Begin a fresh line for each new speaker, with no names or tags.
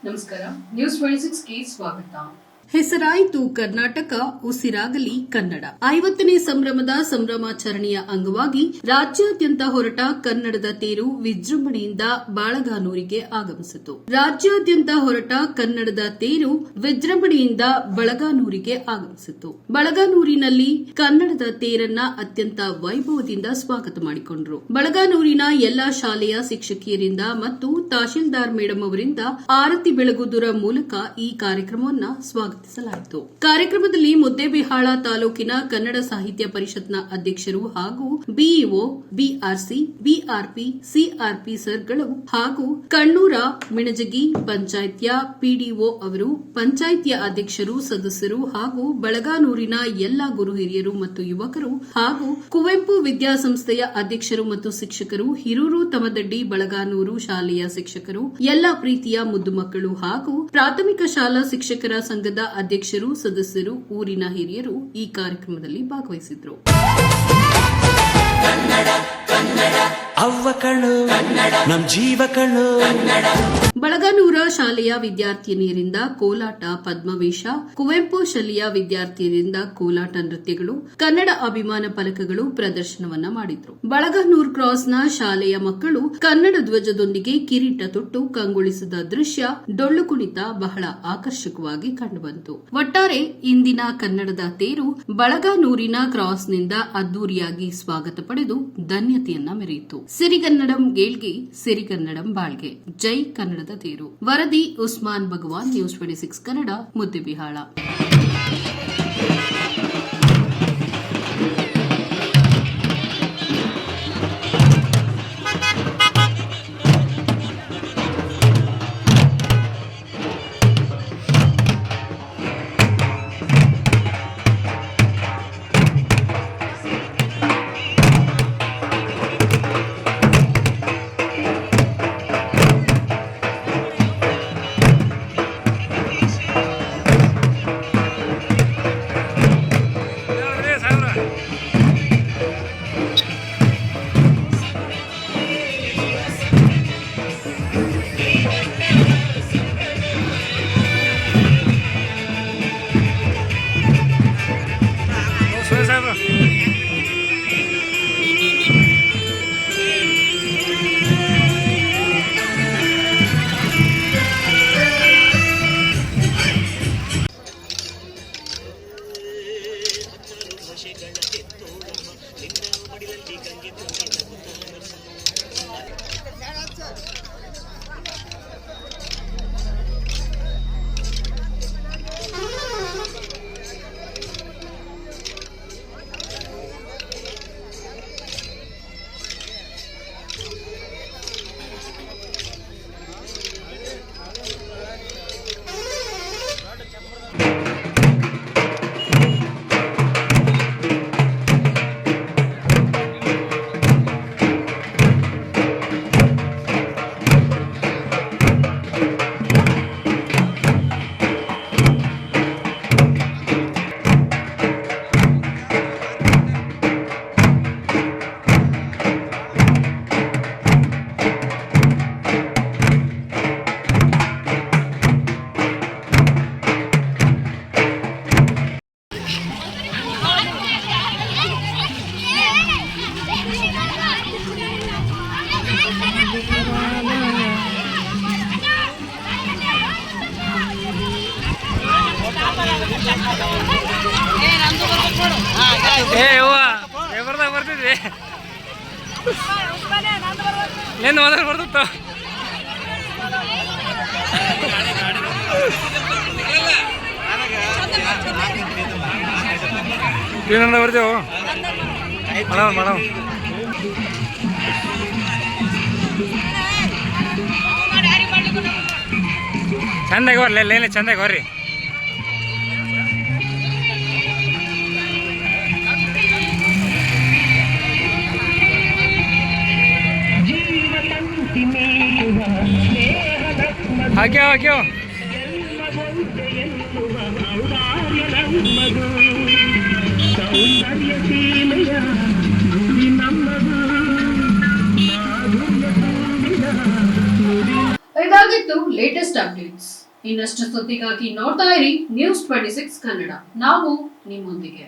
ನಮಸ್ಕಾರ. ನ್ಯೂಸ್ 26ಗೆ ಸ್ವಾಗತ.
ಹೆಸರಾಯಿತು ಕರ್ನಾಟಕ, ಉಸಿರಾಗಲಿ ಕನ್ನಡ. 50ನೇ ಸಂಭ್ರಮದ ಸಂಭ್ರಮಾಚರಣೆಯ ಅಂಗವಾಗಿ ರಾಜ್ಯಾದ್ಯಂತ ಹೊರಟ ಕನ್ನಡದ ತೇರು ವಿಜೃಂಭಣೆಯಿಂದ ಬಳಗಾನೂರಿಗೆ ಆಗಮಿಸಿತು. ಬಳಗಾನೂರಿನಲ್ಲಿ ಕನ್ನಡದ ತೇರನ್ನ ಅತ್ಯಂತ ವೈಭವದಿಂದ ಸ್ವಾಗತ ಮಾಡಿಕೊಂಡರು. ಬಳಗಾನೂರಿನ ಎಲ್ಲಾ ಶಾಲೆಯ ಶಿಕ್ಷಕಿಯರಿಂದ ಮತ್ತು ತಹಶೀಲ್ದಾರ್ ಮೇಡಂ ಅವರಿಂದ ಆರತಿ ಬೆಳಗುವುದರ ಮೂಲಕ ಈ ಕಾರ್ಯಕ್ರಮವನ್ನು ಸ್ವಾಗತಿಸಲಾಯಿತು. ಕಾರ್ಯಕ್ರಮದಲ್ಲಿ ಮುದ್ದೇಬಿಹಾಳ ತಾಲೂಕಿನ ಕನ್ನಡ ಸಾಹಿತ್ಯ ಪರಿಷತ್ನ ಅಧ್ಯಕ್ಷರು ಹಾಗೂ ಬಿಇಒ, ಬಿಆರ್ಸಿ, ಬಿಆರ್ಪಿ, ಸಿಆರ್ಪಿ ಸರ್ಗಳು ಹಾಗೂ ಕಣ್ಣೂರ ಮಿಣಜಗಿ ಪಂಚಾಯಿತಿಯ ಪಿಡಿಒ ಅವರು, ಪಂಚಾಯಿತಿಯ ಅಧ್ಯಕ್ಷರು, ಸದಸ್ಯರು ಹಾಗೂ ಬಳಗಾನೂರಿನ ಎಲ್ಲಾ ಗುರು ಹಿರಿಯರು ಮತ್ತು ಯುವಕರು ಹಾಗೂ ಕುವೆಂಪು ವಿದ್ಯಾಸಂಸ್ಥೆಯ ಅಧ್ಯಕ್ಷರು ಮತ್ತು ಶಿಕ್ಷಕರು, ಹಿರೂರು ತಮದಡ್ಡಿ ಬಳಗಾನೂರು ಶಾಲೆಯ ಶಿಕ್ಷಕರು, ಎಲ್ಲಾ ಪ್ರೀತಿಯ ಮುದ್ದು ಮಕ್ಕಳು ಹಾಗೂ ಪ್ರಾಥಮಿಕ ಶಾಲಾ ಶಿಕ್ಷಕರ ಸಂಘದ ಅಧ್ಯಕ್ಷರು, ಸದಸ್ಯರು, ಊರಿನ ಹಿರಿಯರು ಈ ಕಾರ್ಯಕ್ರಮದಲ್ಲಿ ಭಾಗವಹಿಸಿದ್ರು.
ಅವ್ವ ಕಣ್ಣು ನಮ್ ಜೀವ ಕಣ್ಣು.
ಬಳಗಾನೂರ ಶಾಲೆಯ ವಿದ್ಯಾರ್ಥಿನಿಯರಿಂದ ಕೋಲಾಟ, ಪದ್ಮವೇಶ, ಕುವೆಂಪು ಶಾಲೆಯ ವಿದ್ಯಾರ್ಥಿಯರಿಂದ ಕೋಲಾಟ ನೃತ್ಯಗಳು, ಕನ್ನಡ ಅಭಿಮಾನ ಫಲಕಗಳು ಪ್ರದರ್ಶನವನ್ನ ಮಾಡಿದ್ರು. ಬಳಗಾನೂರ್ ಕ್ರಾಸ್ನ ಶಾಲೆಯ ಮಕ್ಕಳು ಕನ್ನಡ ಧ್ವಜದೊಂದಿಗೆ ಕಿರೀಟ ತೊಟ್ಟು ಕಂಗೊಳಿಸಿದ ದೃಶ್ಯ, ಡೊಳ್ಳು ಕುಣಿತ ಬಹಳ ಆಕರ್ಷಕವಾಗಿ ಕಂಡುಬಂತು. ಒಟ್ಟಾರೆ ಇಂದಿನ ಕನ್ನಡದ ತೇರು ಬಳಗಾನೂರಿನ ಕ್ರಾಸ್ನಿಂದ ಅದ್ದೂರಿಯಾಗಿ ಸ್ವಾಗತ ಪಡೆದು ಧನ್ಯತೆಯನ್ನ ಮೆರೆಯಿತು. ಸಿರಿಗನ್ನಡಂ ಗೇಳ್ಗೆ, ಸಿರಿಗನ್ನಡಂ ಬಾಳ್ಗೆ. ಜೈ ಕನ್ನಡದ ತೇರು. ವರದಿ ಉಸ್ಮಾನ್ ಭಗವಾನ್, ನ್ಯೂಸ್ 26 ಕನ್ನಡ, ಮುದ್ದೇಬಿಹಾಳ.
ಬರ್ತಿದ್ವಿ ಏನು ಮೊದಲು ಬರ್ತಿತ್ತು. ಏನಂದ ಬರ್ತೀವು ಮೇಡಮ್ ಚಂದಾಗಿ ಬರ್ಲಿ, ಲೇನೆ ಚಂದಾಗಿ ಬರ್ರಿ. ಹಾಕ್ಯೋ ಹಾಕ್ಯೋ
ಇದಾಗಿತ್ತು ಲೇಟೆಸ್ಟ್ ಅಪ್ಡೇಟ್ಸ್. ಇನ್ನಷ್ಟು ಸುದ್ದಿಗಾಗಿ ನೋಡ್ತಾ ಇರಿ ನ್ಯೂಸ್ 26 ಕನ್ನಡ. ನಾವು ನಿಮ್ಮೊಂದಿಗೆ.